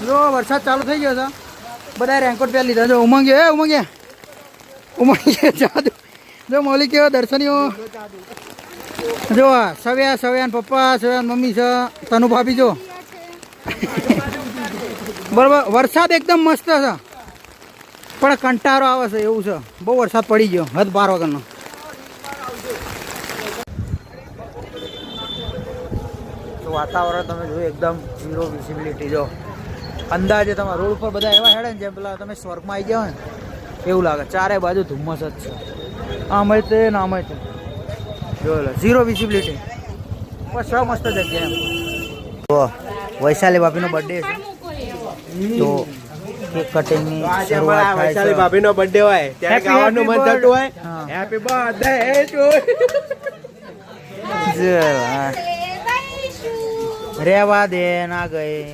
જો વરસાદ ચાલુ થઈ ગયો છે, બધા રેનકોટ પહેરી લીધા. જો ઉમંગે જાદુ. જો મૌલિક કેવો દર્શનીઓ. જો સવ્યાન પપ્પા, સવ્યાન મમ્મી છે, તનુ ભાભી. જો બરાબર વરસાદ એકદમ મસ્ત છે, પણ કંટાળો આવે છે એવું છે. બહુ વરસાદ પડી ગયો, હદ 12 વાગ્યાનો. તો વાતાવરણ તમે જોયું એકદમ ઝીરો વિઝિબિલિટી. જો અંદાજે તમારા રોડ ઉપર બધા એવા હેડે ને જેમ પેલા તમે સ્વર્ગમાં આવી ગયા હોય ને એવું લાગે. ચારે બાજુ ધુમ્મસ જ છે, આમ તે ને આમ તે. જો ઝીરો વિઝિબિલિટી, બસ મસ્ત જગ્યા એમ. તો વૈશાલી ભાભીનો બર્થડે છે, તો કેક કટિંગની શરૂઆત થાય છે. વૈશાલી ભાભીનો બર્થડે હોય ત્યારે ગાવાનું મન થતું હોય, હેપી બર્થડે ટુ રેવા દે ના ગઈ.